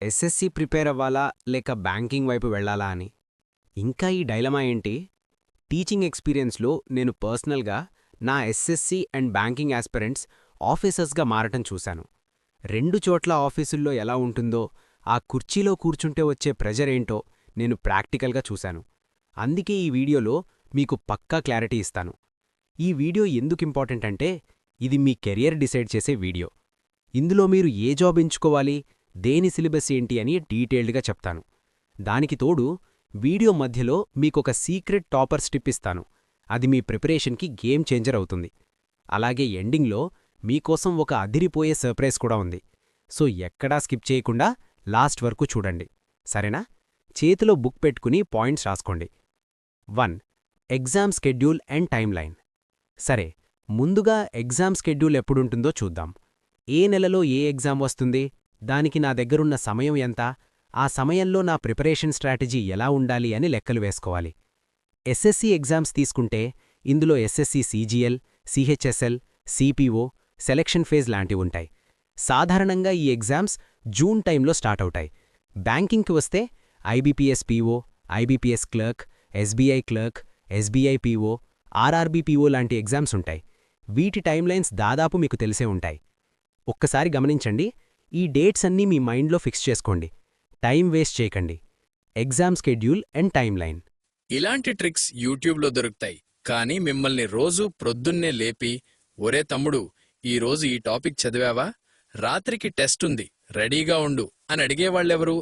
SSC prepare అవ్వాలా లేక banking వైపు వెళ్ళాలా అని. ఇంకా ఈ డైలమా ఏంటి? టీచింగ్ ఎక్స్‌పీరియన్స్‌లో నేను పర్సనల్‌గా నా ఎస్ఎస్సి అండ్ బ్యాంకింగ్ యాస్పిరెంట్స్ ఆఫీసర్స్‌గా మారటం చూశాను. రెండు చోట్ల ఆఫీసుల్లో ఎలా ఉంటుందో, ఆ కుర్చీలో కూర్చుంటే వచ్చే ప్రెజరేంటో నేను ప్రాక్టికల్‌గా చూశాను. అందుకే ఈ వీడియోలో మీకు పక్కా క్లారిటీ ఇస్తాను. ఈ వీడియో ఎందుకింపార్టెంట్ అంటే, ఇది మీ కెరియర్ డిసైడ్ చేసే వీడియో. ఇందులో మీరు ఏ జాబ్ ఎంచుకోవాలి, దేని సిలబస్ ఏంటి అని డీటెయిల్డ్గా చెప్తాను. దానికి తోడు వీడియో మధ్యలో మీకొక సీక్రెట్ టాపర్స్ టిప్ ఇస్తాను. అది మీ ప్రిపరేషన్కి గేమ్ చేంజర్ అవుతుంది. అలాగే ఎండింగ్లో మీకోసం ఒక అదిరిపోయే సర్ప్రైజ్ కూడా ఉంది. సో ఎక్కడా స్కిప్ చేయకుండా లాస్ట్ వరకు చూడండి, సరేనా? చేతిలో బుక్ పెట్టుకుని పాయింట్స్ రాసుకోండి. 1. Exam schedule and timeline. సరే, ముందుగా ఎగ్జామ్ స్కెడ్యూల్ ఎప్పుడుంటుందో చూద్దాం. ఏ నెలలో ఏ ఎగ్జామ్ వస్తుంది, దానికి నా దగ్గరున్న సమయం ఎంత, ఆ సమయంలో నా ప్రిపరేషన్ స్ట్రాటజీ ఎలా ఉండాలి అని లెక్కలు వేసుకోవాలి. ఎస్ఎస్సి ఎగ్జామ్స్ తీసుకుంటే ఇందులో SSC CGL, CHSL, CPO, selection phase లాంటివుంటాయి. సాధారణంగా ఈ ఎగ్జామ్స్ జూన్ టైంలో స్టార్ట్ అవుతాయి. బ్యాంకింగ్కి వస్తే IBPS PO, IBPS clerk, SBI clerk, SBI PO, RRB PO లాంటి ఎగ్జామ్స్ ఉంటాయి. వీటి టైమ్లైన్స్ దాదాపు మీకు తెలిసే ఉంటాయి. ఒక్కసారి గమనించండి, ఈ డేట్స్ అన్నీ మీ మైండ్లో ఫిక్స్ చేసుకోండి. టైం వేస్ట్ చేయకండి. Exam schedule and timeline. ఇలాంటి ట్రిక్స్ యూట్యూబ్లో దొరుకుతాయి, కానీ మిమ్మల్ని రోజూ ప్రొద్దున్నే లేపి, ఒరే తమ్ముడు, ఈరోజు ఈ టాపిక్ చదివావా, రాత్రికి టెస్ట్ ఉంది, రెడీగా ఉండు అని అడిగేవాళ్లెవరు?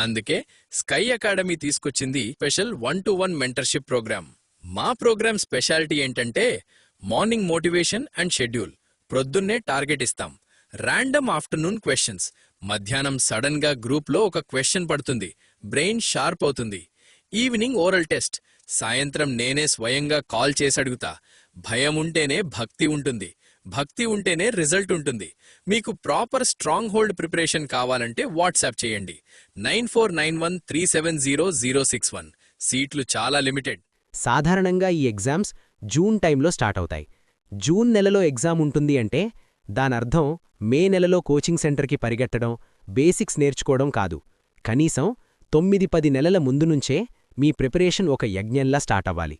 అందుకే స్కై అకాడమీ తీసుకొచ్చింది స్పెషల్ 1-to-1 మెంటర్షిప్ ప్రోగ్రామ్. మా ప్రోగ్రామ్ స్పెషాలిటీ ఏంటంటే, మార్నింగ్ మోటివేషన్ అండ్ షెడ్యూల్, ప్రొద్దున్నే టార్గెట్ ఇస్తాం. ర్యాండమ్ ఆఫ్టర్నూన్ క్వశ్చన్స్, మధ్యాహ్నం సడన్ గా గ్రూప్లో ఒక క్వశ్చన్ పడుతుంది, బ్రెయిన్ షార్ప్ అవుతుంది. ఈవినింగ్ ఓరల్ టెస్ట్, సాయంత్రం నేనే స్వయంగా కాల్ చేసి అడుగుతా. భయం ఉంటేనే భక్తి ఉంటుంది, భక్తి ఉంటేనే రిజల్ట్ ఉంటుంది. మీకు ప్రాపర్ స్ట్రాంగ్ హోల్డ్ ప్రిపరేషన్ కావాలంటే వాట్సాప్ చేయండి 9491370061. సీట్లు చాలా లిమిటెడ్. సాధారణంగా ఈ ఎగ్జామ్స్ జూన్ టైంలో స్టార్ట్ అవుతాయి. జూన్ నెలలో ఎగ్జామ్ ఉంటుంది అంటే దానర్థం మే నెలలో కోచింగ్ సెంటర్కి పరిగెట్టడం, బేసిక్స్ నేర్చుకోవడం కాదు. కనీసం 9-10 నెలల ముందు నుంచే మీ ప్రిపరేషన్ ఒక యజ్ఞంలా స్టార్ట్ అవ్వాలి.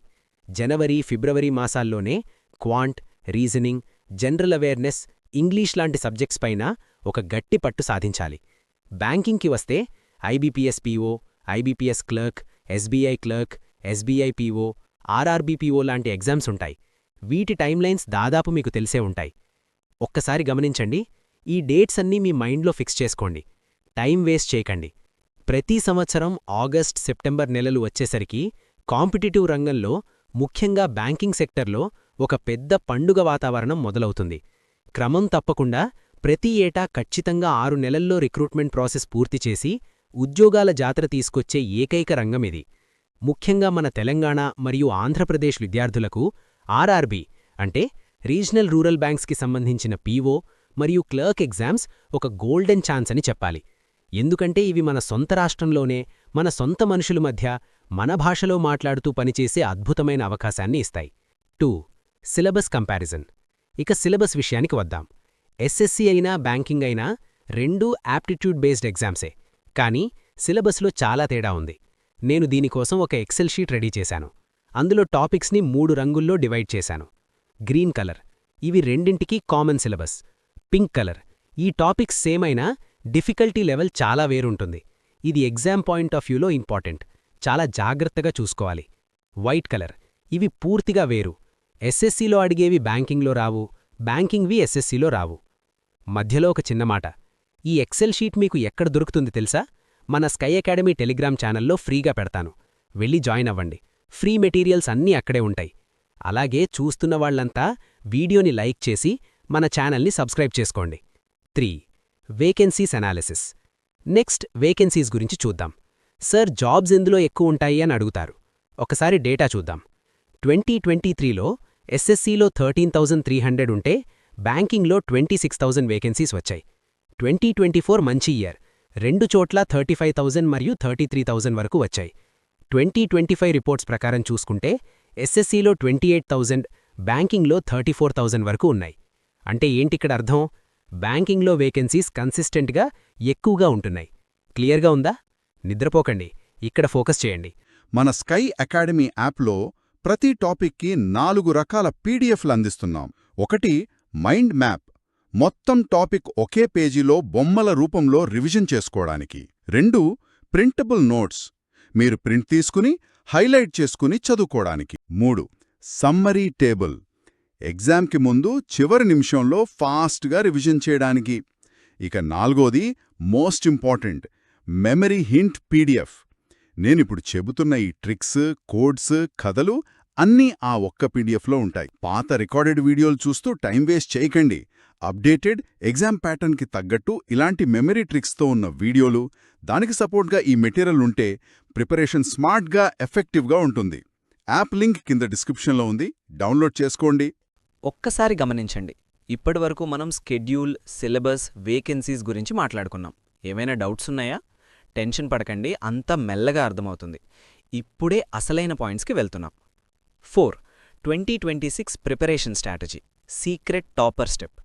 జనవరి, ఫిబ్రవరి మాసాల్లోనే quant, reasoning, general awareness, English లాంటి సబ్జెక్ట్స్ పైన ఒక గట్టి పట్టు సాధించాలి. బ్యాంకింగ్కి వస్తే IBPS PO, IBPS clerk, SBI clerk, SBI PO, RRB PO లాంటి ఎగ్జామ్స్ ఉంటాయి. వీటి టైమ్లైన్స్ దాదాపు మీకు తెలిసే ఉంటాయి. ఒక్కసారి గమనించండి, ఈ డేట్స్ అన్నీ మీ మైండ్లో ఫిక్స్ చేసుకోండి. టైం వేస్ట్ చేయకండి. ప్రతి సంవత్సరం ఆగస్ట్, సెప్టెంబర్ నెలలు వచ్చేసరికి కాంపిటిటివ్ రంగంలో, ముఖ్యంగా బ్యాంకింగ్ సెక్టర్లో ఒక పెద్ద పండుగ వాతావరణం మొదలవుతుంది. క్రమం తప్పకుండా ప్రతి ఏటా ఖచ్చితంగా 6 నెలల్లో రిక్రూట్మెంట్ ప్రాసెస్ పూర్తి చేసి ఉద్యోగాల జాతర తీసుకొచ్చే ఏకైక రంగం ఇది. ముఖ్యంగా మన తెలంగాణ మరియు ఆంధ్రప్రదేశ్ విద్యార్థులకు ఆర్ఆర్బీ అంటే రీజనల్ రూరల్ బ్యాంక్స్కి సంబంధించిన పీఓ మరియు క్లర్క్ ఎగ్జామ్స్ ఒక గోల్డెన్ ఛాన్స్ అని చెప్పాలి. ఎందుకంటే ఇవి మన సొంత రాష్ట్రంలోనే, మన సొంత మనుషుల మధ్య, మన భాషలో మాట్లాడుతూ పనిచేసే అద్భుతమైన అవకాశాన్ని ఇస్తాయి. 2. Syllabus comparison. ఇక సిలబస్ విషయానికి వద్దాం. ఎస్ఎస్సి అయినా బ్యాంకింగ్ అయినా రెండూ యాప్టిట్యూడ్ బేస్డ్ ఎగ్జామ్సే, కానీ సిలబస్లో చాలా తేడా ఉంది. నేను దీనికోసం ఒక ఎక్సెల్ షీట్ రెడీ చేశాను. అందులో టాపిక్స్ని 3 రంగుల్లో డివైడ్ చేశాను. గ్రీన్ కలర్, ఇవి రెండింటికి కామన్ సిలబస్. పింక్ కలర్, ఈ టాపిక్స్ సేమ్ అయినా డిఫికల్టీ లెవెల్ చాలా వేరుంటుంది. ఇది ఎగ్జామ్ పాయింట్ ఆఫ్ వ్యూలో ఇంపార్టెంట్, చాలా జాగ్రత్తగా చూసుకోవాలి. వైట్ కలర్, ఇవి పూర్తిగా వేరు. ఎస్ఎస్సిలో అడిగేవి బ్యాంకింగ్లో రావు, బ్యాంకింగ్వి ఎస్ఎస్సిలో రావు. మధ్యలో ఒక చిన్న మాట, ఈ ఎక్సెల్ షీట్ మీకు ఎక్కడ దొరుకుతుంది తెలుసా? మన స్కై అకాడమీ టెలిగ్రామ్ ఛానల్లో ఫ్రీగా పెడతాను, వెళ్ళి జాయిన్ అవ్వండి. ఫ్రీ మెటీరియల్స్ అన్నీ అక్కడే ఉంటాయి. అలాగే చూస్తున్న వాళ్లంతా వీడియోని లైక్ చేసి మన ఛానల్ని సబ్స్క్రైబ్ చేసుకోండి. 3. Vacancies analysis. నెక్స్ట్ వేకెన్సీస్ గురించి చూద్దాం. సర్, జాబ్స్ ఎందులో ఎక్కువ ఉంటాయి అని అడుగుతారు. ఒకసారి డేటా చూద్దాం. 2023లో ఎస్ఎస్సిలో 13,300 ఉంటే బ్యాంకింగ్లో 26,000 వేకెన్సీస్ వచ్చాయి. 2024 మంచి ఇయర్, రెండు చోట్ల 35,000 మరియు 33,000 వరకు వచ్చాయి. 2025 రిపోర్ట్స్ ప్రకారం చూసుకుంటే ఎస్ఎస్సిలో 28,000, బ్యాంకింగ్లో 34,000 వరకు ఉన్నాయి. అంటే ఏంటిక్కడ అర్థం? బ్యాంకింగ్లో వేకెన్సీస్ కన్సిస్టెంట్గా ఎక్కువగా ఉంటున్నాయి. క్లియర్గా ఉందా? నిద్రపోకండి, ఇక్కడ ఫోకస్ చేయండి. మన స్కై అకాడమీ యాప్లో ప్రతి టాపిక్కి 4 రకాల పీడిఎఫ్లు అందిస్తున్నాం. ఒకటి మైండ్ మ్యాప్, మొత్తం టాపిక్ ఒకే పేజీలో బొమ్మల రూపంలో రివిజన్ చేసుకోవడానికి. 2 ప్రింటబుల్ నోట్స్, మీరు ప్రింట్ తీసుకుని హైలైట్ చేసుకుని చదువుకోవడానికి. 3 సమ్మరీ టేబుల్, ఎగ్జామ్కి ముందు చివరి నిమిషంలో ఫాస్ట్గా రివిజన్ చేయడానికి. ఇక 4వది most important memory hint PDF. నేనిప్పుడు చెబుతున్న ఈ ట్రిక్స్, కోడ్స్, కథలు అన్నీ ఆ ఒక్క పీడిఎఫ్లో ఉంటాయి. పాత రికార్డెడ్ వీడియోలు చూస్తూ టైం వేస్ట్ చేయకండి. అప్డేటెడ్ ఎగ్జామ్ ప్యాటర్న్కి తగ్గట్టు ఇలాంటి మెమరీ ట్రిక్స్తో ఉన్న వీడియోలు, దానికి సపోర్ట్గా ఈ మెటీరియల్ ఉంటే ప్రిపరేషన్ స్మార్ట్గా, ఎఫెక్టివ్గా ఉంటుంది. యాప్ లింక్ కింద డిస్క్రిప్షన్లో ఉంది, డౌన్లోడ్ చేసుకోండి. ఒక్కసారి గమనించండి, ఇప్పటివరకు మనం స్కెడ్యూల్, సిలబస్, వేకెన్సీస్ గురించి మాట్లాడుకున్నాం. ఏమైనా డౌట్స్ ఉన్నాయా? టెన్షన్ పడకండి, అంతా మెల్లగా అర్థమవుతుంది. ఇప్పుడే అసలైన పాయింట్స్కి వెళ్తున్నాం. 4. 2026 preparation strategy, secret topper step.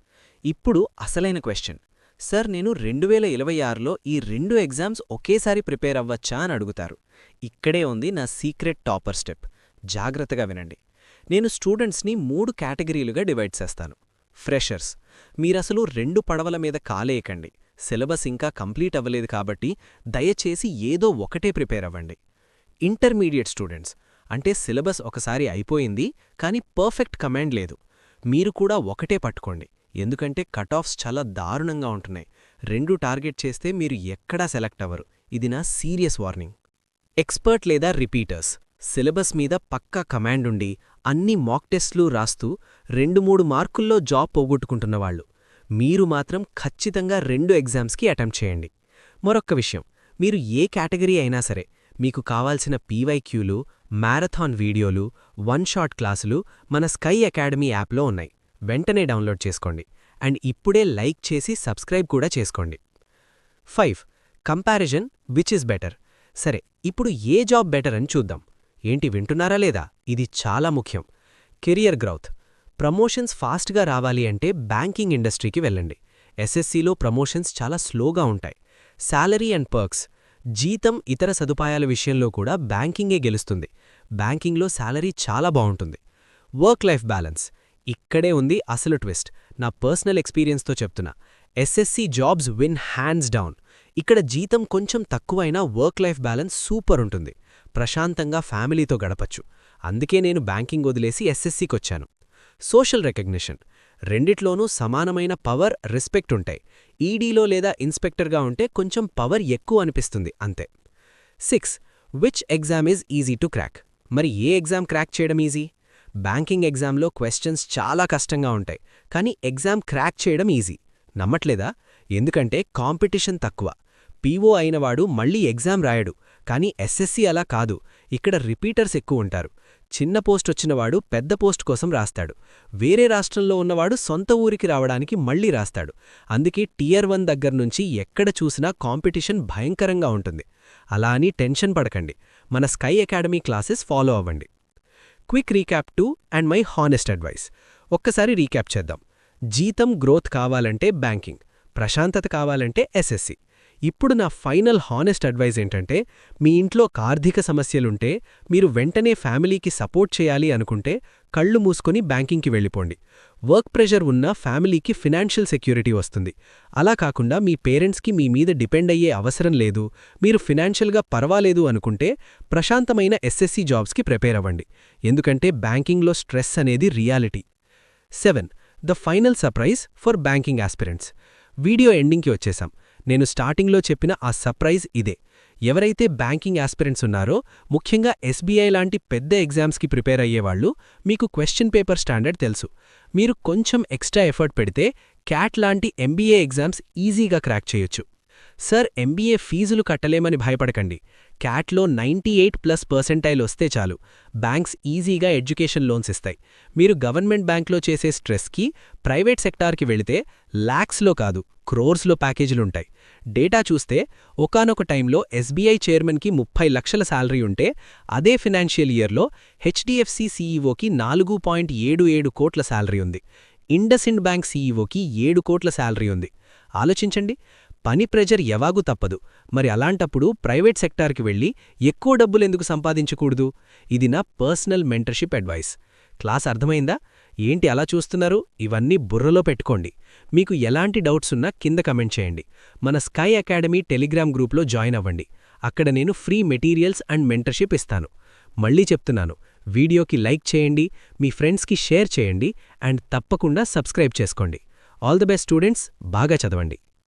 ఇప్పుడు అసలైన క్వశ్చన్. సార్, నేను 2026లో ఈ 2 ఎగ్జామ్స్ ఒకేసారి ప్రిపేర్ అవ్వచ్చా అని అడుగుతారు. ఇక్కడే ఉంది నా సీక్రెట్ టాపర్ స్టెప్. జాగ్రత్తగా వినండి. నేను స్టూడెంట్స్ని 3 కేటగిరీలుగా డివైడ్ చేస్తాను. ఫ్రెషర్స్, మీరసలు 2 పడవల మీద కాలేయకండి. సిలబస్ ఇంకా కంప్లీట్ అవ్వలేదు కాబట్టి దయచేసి ఏదో ఒకటే ప్రిపేర్ అవ్వండి. ఇంటర్మీడియట్ స్టూడెంట్స్, అంటే సిలబస్ ఒకసారి అయిపోయింది కానీ పర్ఫెక్ట్ కమాండ్ లేదు. మీరు కూడా ఒకటే పట్టుకోండి, ఎందుకంటే కటాఫ్స్ చాలా దారుణంగా ఉంటున్నాయి. 2 టార్గెట్ చేస్తే మీరు ఎక్కడా సెలెక్ట్ అవ్వరు. ఇది నా సీరియస్ వార్నింగ్. ఎక్స్పర్ట్ లేదా రిపీటర్స్, సిలబస్ మీద పక్కా కమాండ్ ఉండి అన్ని మాక్ టెస్ట్లు రాస్తూ 2-3 మార్కుల్లో జాబ్ పోగొట్టుకుంటున్నవాళ్లు. మీరు మాత్రం ఖచ్చితంగా 2 ఎగ్జామ్స్కి అటెంప్ట్ చేయండి. మరొక్క విషయం, మీరు ఏ కేటగిరీ అయినా సరే, మీకు కావాల్సిన పీవైక్యూలు, మ్యారథాన్ వీడియోలు, 1 షాట్ క్లాసులు మన స్కై అకాడమీ యాప్లో ఉన్నాయి. వెంటనే డౌన్లోడ్ చేసుకోండి. అండ్ ఇప్పుడే లైక్ చేసి సబ్స్క్రైబ్ కూడా చేసుకోండి. 5. Comparison which is better. సరే, ఇప్పుడు ఏ జాబ్ బెటర్ అని చూద్దాం. ఏంటి, వింటున్నారా లేదా? ఇది చాలా ముఖ్యం. Career growth. ప్రమోషన్స్ ఫాస్ట్గా రావాలి అంటే బ్యాంకింగ్ ఇండస్ట్రీకి వెళ్ళండి. ఎస్ఎస్సీలో ప్రమోషన్స్ చాలా స్లోగా ఉంటాయి. శాలరీ అండ్ పర్క్స్, జీతం, ఇతర సదుపాయాల విషయంలో కూడా బ్యాంకింగే గెలుస్తుంది. బ్యాంకింగ్లో శాలరీ చాలా బావుంటుంది. వర్క్ లైఫ్ బ్యాలెన్స్, ఇక్కడే ఉంది అసలు ట్విస్ట్. నా పర్సనల్ ఎక్స్పీరియన్స్తో చెప్తున్నా. SSC jobs win hands down. ఇక్కడ జీతం కొంచెం తక్కువైనా వర్క్ లైఫ్ బ్యాలెన్స్ సూపర్ ఉంటుంది. ప్రశాంతంగా ఫ్యామిలీతో గడపచ్చు. అందుకే నేను బ్యాంకింగ్ వదిలేసి ఎస్ఎస్సీకొచ్చాను. సోషల్ రికగ్నిషన్, రెండిట్లోనూ సమానమైన పవర్, రెస్పెక్ట్ ఉంటాయి. ఈడీలో లేదా ఇన్స్పెక్టర్గా ఉంటే కొంచెం పవర్ ఎక్కువ అనిపిస్తుంది, అంతే. 6. Which exam is easy to crack. మరి ఏ ఎగ్జామ్ క్రాక్ చేయడం ఈజీ? బ్యాంకింగ్ ఎగ్జామ్లో క్వశ్చన్స్ చాలా కష్టంగా ఉంటాయి, కానీ ఎగ్జామ్ క్రాక్ చేయడం ఈజీ. నమ్మట్లేదా? ఎందుకంటే కాంపిటీషన్ తక్కువ. పీఓ అయినవాడు మళ్ళీ ఎగ్జామ్ రాయడు. కానీ ఎస్ఎస్సీ అలా కాదు. ఇక్కడ రిపీటర్స్ ఎక్కువ ఉంటారు. చిన్న పోస్ట్ వచ్చినవాడు పెద్ద పోస్ట్ కోసం రాస్తాడు. వేరే రాష్ట్రంలో ఉన్నవాడు సొంత ఊరికి రావడానికి మళ్లీ రాస్తాడు. అందుకే టియర్ 1 దగ్గర్నుంచి ఎక్కడ చూసినా కాంపిటీషన్ భయంకరంగా ఉంటుంది. అలా అని టెన్షన్ పడకండి. మన స్కై అకాడమీ క్లాసెస్ ఫాలో అవ్వండి. Quick recap 2 and my honest advice. ఒక్కసారి రీక్యాప్ చేద్దాం. జీతం, గ్రోత్ కావాలంటే బ్యాంకింగ్, ప్రశాంతత కావాలంటే ఎస్ఎస్సీ. ఇప్పుడు నా ఫైనల్ హానెస్ట్ అడ్వైజ్ ఏంటంటే, మీ ఇంట్లో ఆర్థిక సమస్యలుంటే, మీరు వెంటనే ఫ్యామిలీకి సపోర్ట్ చేయాలి అనుకుంటే కళ్ళు మూసుకొని బ్యాంకింగ్కి వెళ్ళిపోండి. వర్క్ ప్రెషర్ ఉన్న ఫ్యామిలీకి ఫినాన్షియల్ సెక్యూరిటీ వస్తుంది. అలా కాకుండా మీ పేరెంట్స్కి మీ మీద డిపెండ్ అయ్యే అవసరం లేదు, మీరు ఫినాన్షియల్గా పర్వాలేదు అనుకుంటే ప్రశాంతమైన ఎస్ఎస్సీ జాబ్స్కి ప్రిపేర్ అవ్వండి. ఎందుకంటే బ్యాంకింగ్లో స్ట్రెస్ అనేది reality. 7. The final surprise for banking aspirants. Video ఎండింగ్కి వచ్చేసాం. నేను స్టార్టింగ్లో చెప్పిన ఆ సర్ప్రైజ్ ఇదే. ఎవరైతే బ్యాంకింగ్ ఆస్పిరెంట్స్ ఉన్నారో, ముఖ్యంగా ఎస్బీఐ లాంటి పెద్ద ఎగ్జామ్స్కి ప్రిపేర్ అయ్యేవాళ్లు, మీకు క్వశ్చన్ పేపర్ స్టాండర్డ్ తెలుసు. మీరు కొంచెం ఎక్స్ట్రా ఎఫర్ట్ పెడితే క్యాట్ లాంటి ఎంబీఏ ఎగ్జామ్స్ ఈజీగా క్రాక్ చేయొచ్చు. సార్, ఎంబీఏ ఫీజులు కట్టలేమని భయపడకండి. క్యాట్లో 98+% వస్తే చాలు. బ్యాంక్స్ ఈజీగా ఎడ్యుకేషన్ లోన్స్ ఇస్తాయి. మీరు గవర్నమెంట్ బ్యాంక్లో చేసే స్ట్రెస్కి ప్రైవేట్ సెక్టార్కి వెళితే లాక్స్లో కాదు, క్రోర్స్లో ప్యాకేజీలుంటాయి. డేటా చూస్తే ఒకానొక టైంలో ఎస్బీఐ చైర్మన్కి 30 లక్షల శాలరీ ఉంటే, అదే ఫినాన్షియల్ ఇయర్లో హెచ్డిఎఫ్సి సీఈఓకి 4.77 కోట్ల శాలరీ ఉంది. ఇండస్ఇండ్ బ్యాంక్ సీఈఓకి 7 కోట్ల శాలరీ ఉంది. ఆలోచించండి. పని ప్రెజర్ ఎవాగూ తప్పదు. మరి అలాంటప్పుడు ప్రైవేట్ సెక్టార్కి వెళ్ళి ఎక్కువ డబ్బులెందుకు సంపాదించకూడదు? ఇది నా పర్సనల్ మెంటర్షిప్ అడ్వైస్. క్లాస్ అర్థమైందా? ఏంటి అలా చూస్తున్నారు? ఇవన్నీ బుర్రలో పెట్టుకోండి. మీకు ఎలాంటి డౌట్స్ ఉన్నా కింద కమెంట్ చేయండి. మన స్కై అకాడమీ టెలిగ్రామ్ గ్రూప్లో జాయిన్ అవ్వండి. అక్కడ నేను ఫ్రీ మెటీరియల్స్ అండ్ మెంటర్షిప్ ఇస్తాను. మళ్ళీ చెప్తున్నాను, వీడియోకి లైక్ చేయండి, మీ ఫ్రెండ్స్కి షేర్ చేయండి అండ్ తప్పకుండా సబ్స్క్రైబ్ చేసుకోండి. ఆల్ ది బెస్ట్ స్టూడెంట్స్, బాగా చదవండి.